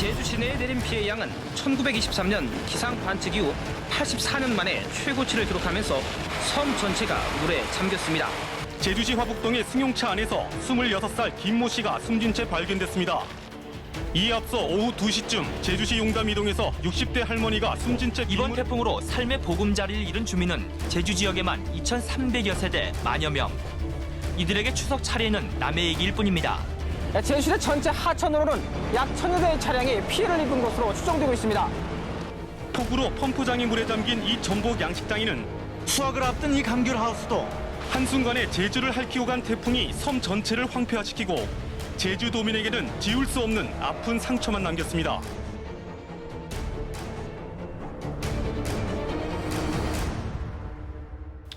제주 시내에 내린 피해 양은 1923년 기상 관측 이후 84년 만에 최고치를 기록하면서 섬 전체가 물에 잠겼습니다. 제주시 화북동의 승용차 안에서 26살 김모 씨가 숨진 채 발견됐습니다. 이에 앞서 오후 2시쯤 제주시 용담 이동에서 60대 할머니가 숨진 채 이번 태풍으로 삶의 보금자리를 잃은 주민은 제주 지역에만 2,300여 세대 만여 명. 이들에게 추석 차례는 남의 얘기일 뿐입니다. 제주시내 전체 하천으로는 약 1,000여 대의 차량이 피해를 입은 것으로 추정되고 있습니다. 폭우로 펌프장이 물에 잠긴 이 전복 양식장에는 수확을 앞둔 이 감귤 하우스도 한순간에 제주를 핥히고 간 태풍이 섬 전체를 황폐화시키고 제주도민에게는 지울 수 없는 아픈 상처만 남겼습니다.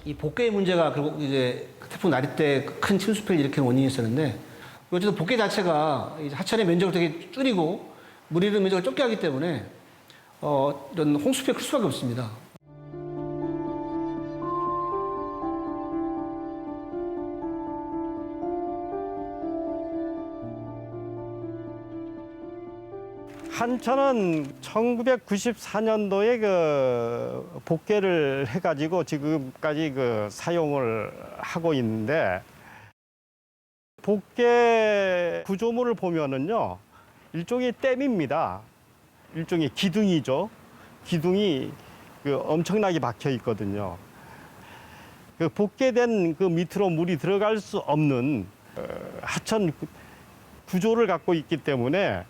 이 복개 문제가 결국 이제 태풍 나리 때 큰 침수패를 일으키는 원인이 있었는데, 어쨌든 복개 자체가 이제 하천의 면적을 되게 줄이고 물 흐르는 면적을 좁게 하기 때문에 이런 홍수패가 클 수밖에 없습니다. 한천은 1994년도에 그 복개를 해가지고 지금까지 그 사용을 하고 있는데, 복개 구조물을 보면은요, 일종의 댐입니다. 일종의 기둥이죠. 기둥이 그 엄청나게 박혀 있거든요. 그 복개된 그 밑으로 물이 들어갈 수 없는 하천 구조를 갖고 있기 때문에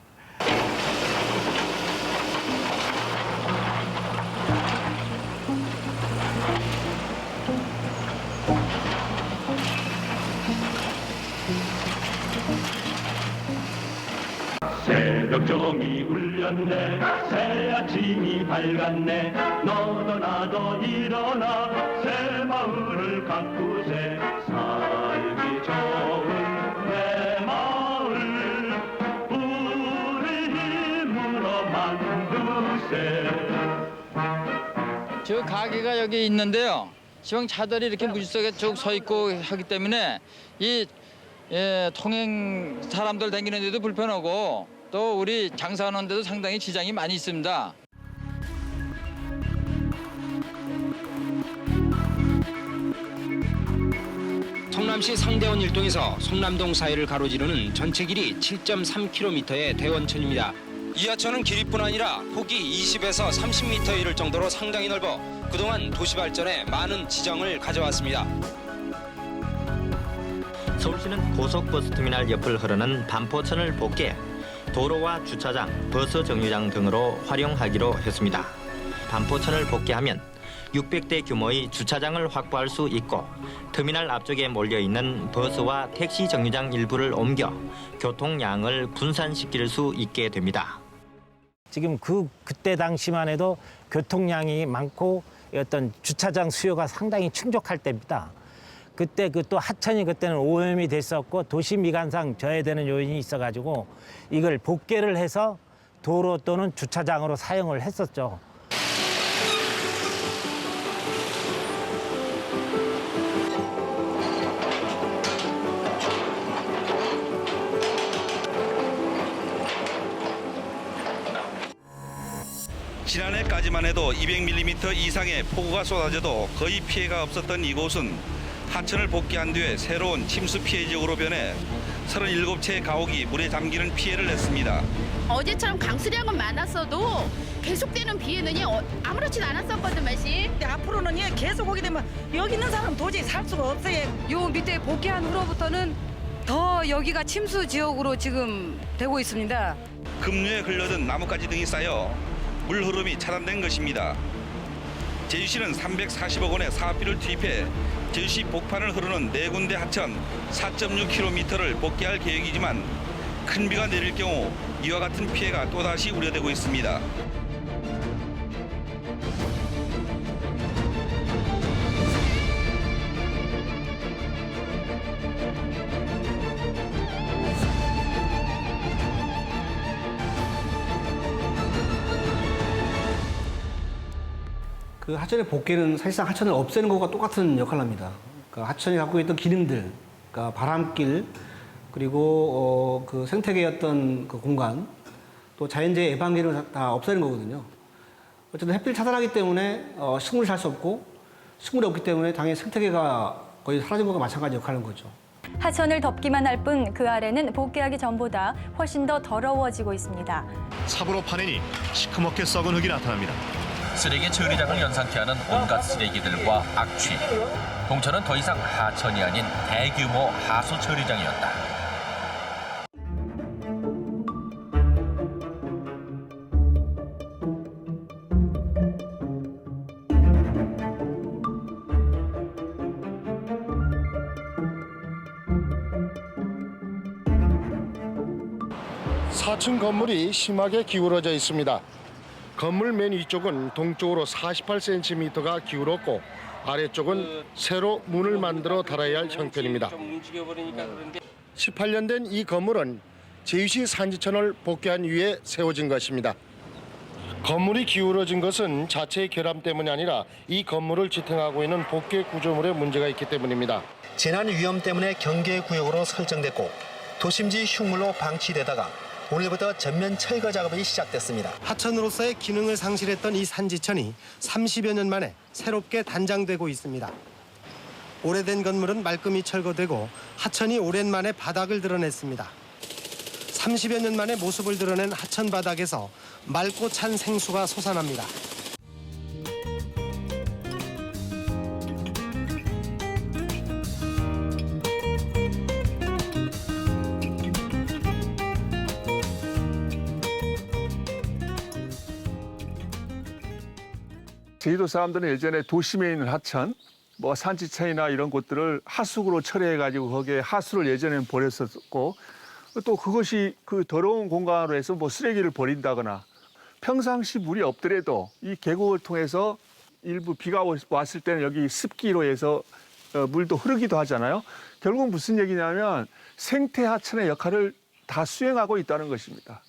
새벽 종이 울렸네, 새 아침이 밝았네, 너도 나도 일어나 새 마을을 가꾸세. 살기 좋은 내 마을 우리 힘으로 만드세. 저 가게가 여기 있는데요. 시방 차들이 이렇게 물 속에 쭉 서 있고 하기 때문에 이 통행 사람들 다니는 데도 불편하고 또 우리 장사하는 데도 상당히 지장이 많이 있습니다. 성남시 상대원 일동에서 성남동 사이를 가로지르는 전체 길이 7.3km의 대원천입니다. 이 하천은 길이뿐 아니라 폭이 20에서 30m 이를 정도로 상당히 넓어 그동안 도시 발전에 많은 지장을 가져왔습니다. 서울시는 고속버스터미널 옆을 흐르는 반포천을 복개, 도로와 주차장, 버스 정류장 등으로 활용하기로 했습니다. 반포천을 복개하면 600대 규모의 주차장을 확보할 수 있고 터미널 앞쪽에 몰려있는 버스와 택시 정류장 일부를 옮겨 교통량을 분산시킬 수 있게 됩니다. 지금 그때 당시만 해도 교통량이 많고 어떤 주차장 수요가 상당히 충족할 때입니다. 그때 또 하천이 그때는 오염이 됐었고 도시 미관상 저해되는 요인이 있어가지고 이걸 복개를 해서 도로 또는 주차장으로 사용을 했었죠. 지난해까지만 해도 200mm 이상의 폭우가 쏟아져도 거의 피해가 없었던 이곳은 하천을 복개한 뒤에 새로운 침수 피해 지역으로 변해 37채의 가옥이 물에 잠기는 피해를 냈습니다. 어제처럼 강수량은 많았어도 계속되는 비에는 아무렇지도 않았었거든, 씨. 근데 앞으로는 계속 오게 되면 여기 있는 사람 도저히 살 수가 없어요. 요 밑에 복개한 후로부터는 더 여기가 침수 지역으로 지금 되고 있습니다. 급류에 흘러든 나뭇가지 등이 쌓여 물 흐름이 차단된 것입니다. 제주시는 340억 원의 사업비를 투입해 제주시 복판을 흐르는 4군데 하천 4.6km를 복개할 계획이지만 큰 비가 내릴 경우 이와 같은 피해가 또다시 우려되고 있습니다. 그 하천의 복개는 사실상 하천을 없애는 것과 똑같은 역할을 합니다. 그러니까 하천이 갖고 있던 기능들, 그러니까 바람길, 그리고 그 생태계의 어떤 그 공간, 또 자연재해 예방기를 다 없애는 거거든요. 어쨌든 햇빛을 차단하기 때문에 식물이 살 수 없고 식물이 없기 때문에 당연히 생태계가 거의 사라진 것과 마찬가지 역할을 하는 거죠. 하천을 덮기만 할 뿐 그 아래는 복귀하기 전보다 훨씬 더 더러워지고 있습니다. 삽으로 파내니 시커멓게 썩은 흙이 나타납니다. 쓰레기 처리장을 연상케 하는 온갖 쓰레기들과 악취. 동천은 더 이상 하천이 아닌 대규모 하수 처리장이었다. 사층 건물이 심하게 기울어져 있습니다. 건물 맨 위쪽은 동쪽으로 48cm가 기울었고 아래쪽은 새로 문을 만들어 달아야 할 형편입니다. 18년 된 이 건물은 제주시 산지천을 복귀한 이후에 세워진 것입니다. 건물이 기울어진 것은 자체의 결함 때문이 아니라 이 건물을 지탱하고 있는 복개 구조물에 문제가 있기 때문입니다. 재난 위험 때문에 경계 구역으로 설정됐고 도심지 흉물로 방치되다가 오늘부터 전면 철거 작업이 시작됐습니다. 하천으로서의 기능을 상실했던 이 산지천이 30여 년 만에 새롭게 단장되고 있습니다. 오래된 건물은 말끔히 철거되고 하천이 오랜만에 바닥을 드러냈습니다. 30여 년 만에 모습을 드러낸 하천 바닥에서 맑고 찬 생수가 솟아납니다. 제주도 사람들은 예전에 도심에 있는 하천, 뭐 산지천이나 이런 곳들을 하수구로 처리해가지고 거기에 하수를 예전에는 버렸었고 또 그것이 그 더러운 공간으로 해서 뭐 쓰레기를 버린다거나 평상시 물이 없더라도 이 계곡을 통해서 일부 비가 왔을 때는 여기 습기로 해서 물도 흐르기도 하잖아요. 결국 무슨 얘기냐면 생태 하천의 역할을 다 수행하고 있다는 것입니다.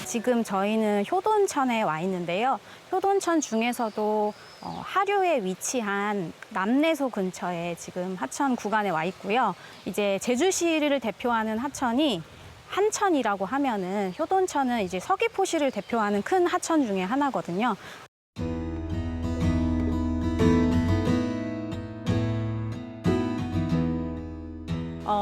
지금 저희는 효돈천에 와 있는데요. 효돈천 중에서도 하류에 위치한 남내소 근처에 지금 하천 구간에 와 있고요. 이제 제주시를 대표하는 하천이 한천이라고 하면은 효돈천은 이제 서귀포시를 대표하는 큰 하천 중에 하나거든요.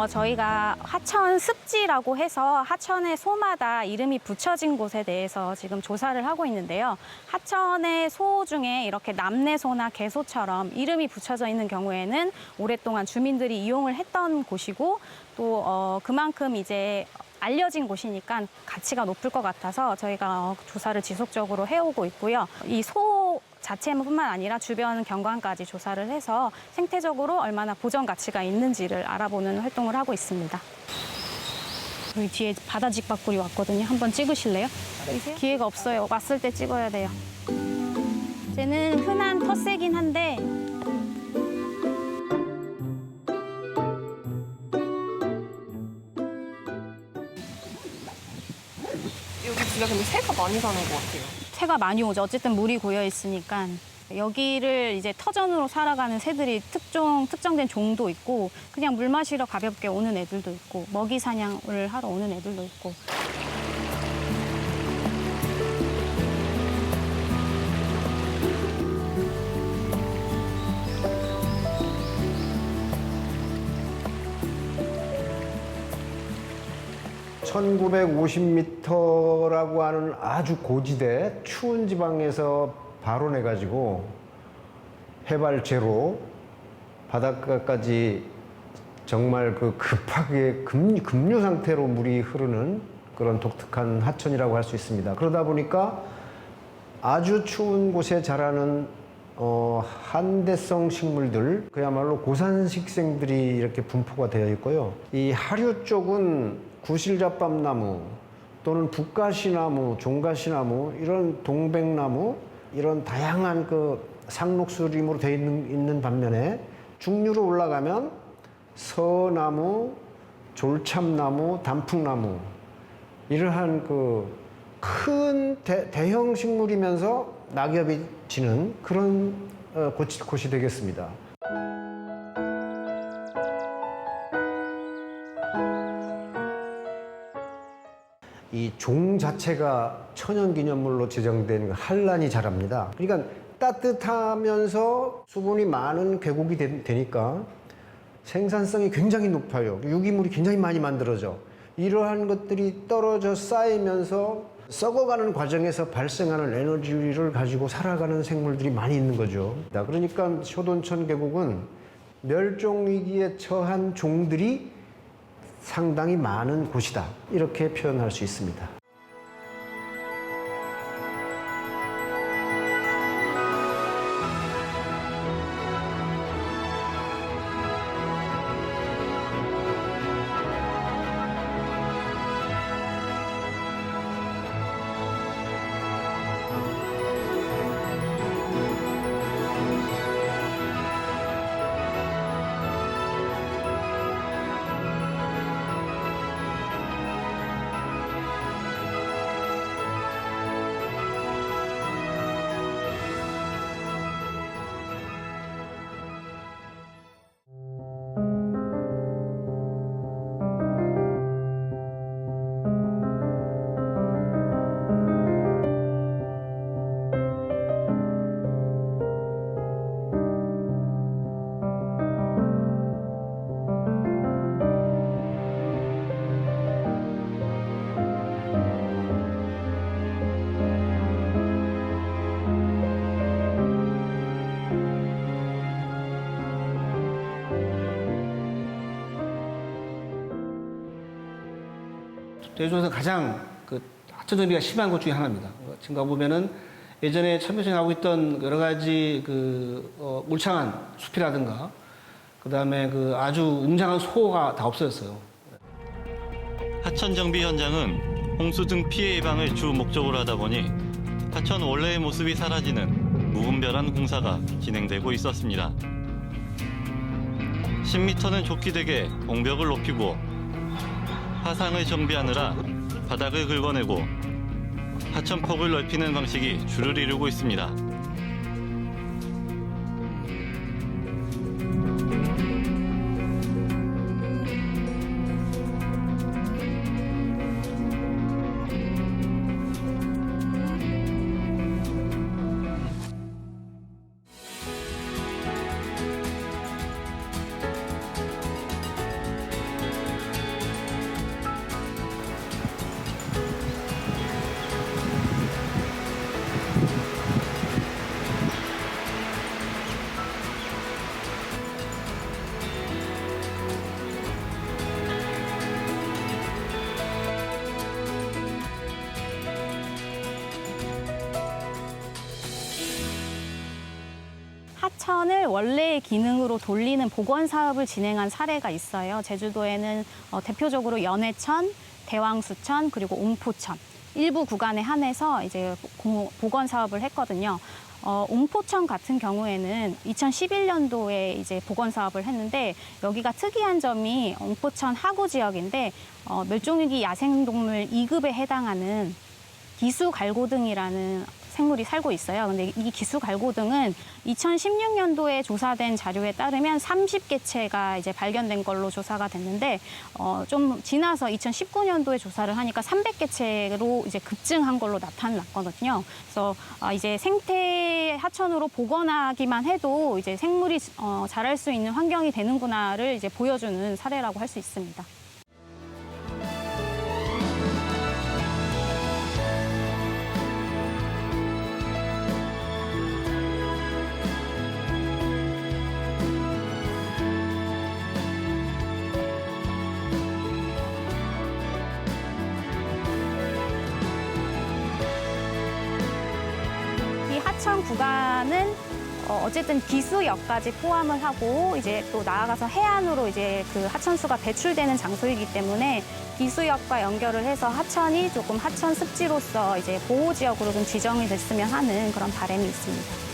저희가 하천 습지라고 해서 하천의 소마다 이름이 붙여진 곳에 대해서 지금 조사를 하고 있는데요. 하천의 소 중에 이렇게 남내소나 개소처럼 이름이 붙여져 있는 경우에는 오랫동안 주민들이 이용을 했던 곳이고 또 그만큼 이제 알려진 곳이니까 가치가 높을 것 같아서 저희가 조사를 지속적으로 해오고 있고요. 이 소 자체뿐만 아니라 주변 경관까지 조사를 해서 생태적으로 얼마나 보전 가치가 있는지를 알아보는 활동을 하고 있습니다. 여기 뒤에 바다 직박구리 왔거든요. 한번 찍으실래요? 기회가 없어요. 왔을 때 찍어야 돼요. 쟤는 흔한 텃새긴 한데 여기 진짜 근데 새가 많이 사는 것 같아요. 새가 많이 오죠. 어쨌든 물이 고여 있으니까. 여기를 이제 터전으로 살아가는 새들이 특정된 종도 있고 그냥 물 마시러 가볍게 오는 애들도 있고 먹이 사냥을 하러 오는 애들도 있고. (1950m라고) 하는 아주 고지대 추운 지방에서 발원해가지고 해발 제로 바닷가까지 정말 그 급하게 급류 상태로 물이 흐르는 그런 독특한 하천이라고 할 수 있습니다. 그러다 보니까 아주 추운 곳에 자라는 한대성 식물들, 그야말로 고산식생들이 이렇게 분포가 되어 있고요. 이 하류 쪽은 구실잡밤나무, 또는 북가시나무, 종가시나무, 이런 동백나무, 이런 다양한 그 상록수림으로 되어 있는 반면에 중류로 올라가면 서나무, 졸참나무, 단풍나무, 이러한 그 큰 대형 식물이면서 낙엽이 지는 그런 곳이 되겠습니다. 이 종 자체가 천연기념물로 지정된 한란이 자랍니다. 그러니까 따뜻하면서 수분이 많은 계곡이 되니까 생산성이 굉장히 높아요. 유기물이 굉장히 많이 만들어져. 이러한 것들이 떨어져 쌓이면서 썩어가는 과정에서 발생하는 에너지를 가지고 살아가는 생물들이 많이 있는 거죠. 그러니까 효돈천 계곡은 멸종 위기에 처한 종들이 상당히 많은 곳이다. 이렇게 표현할 수 있습니다. 대주에서 가장 그 하천 정비가 심한 곳 중에 하나입니다. 지금 가보면은 예전에 천묘천에 하고 있던 여러 가지 그 울창한 숲이라든가 그다음에 그 아주 웅장한 소가 다 없어졌어요. 하천 정비 현장은 홍수 등 피해 예방을 주 목적으로 하다 보니 하천 원래의 모습이 사라지는 무분별한 공사가 진행되고 있었습니다. 10m는 좁게 되게 공벽을 높이고 하상을 정비하느라 바닥을 긁어내고 하천폭을 넓히는 방식이 주를 이루고 있습니다. 하천을 원래의 기능으로 돌리는 복원 사업을 진행한 사례가 있어요. 제주도에는 대표적으로 연해천, 대왕수천, 그리고 옹포천 일부 구간에 한해서 이제 복원 사업을 했거든요. 옹포천 같은 경우에는 2011년도에 이제 복원 사업을 했는데 여기가 특이한 점이 옹포천 하구 지역인데 멸종위기 야생동물 2급에 해당하는 기수갈고등이라는 생물이 살고 있어요. 근데 이 기수갈고등은 2016년도에 조사된 자료에 따르면 30개체가 이제 발견된 걸로 조사가 됐는데 좀 지나서 2019년도에 조사를 하니까 300개체로 이제 급증한 걸로 나타났거든요. 그래서 이제 생태 하천으로 복원하기만 해도 이제 생물이 자랄 수 있는 환경이 되는구나를 이제 보여주는 사례라고 할 수 있습니다. 하천 구간은 어쨌든 기수역까지 포함을 하고 이제 또 나아가서 해안으로 이제 그 하천수가 배출되는 장소이기 때문에 기수역과 연결을 해서 하천이 조금 하천 습지로서 이제 보호 지역으로 좀 지정이 됐으면 하는 그런 바람이 있습니다.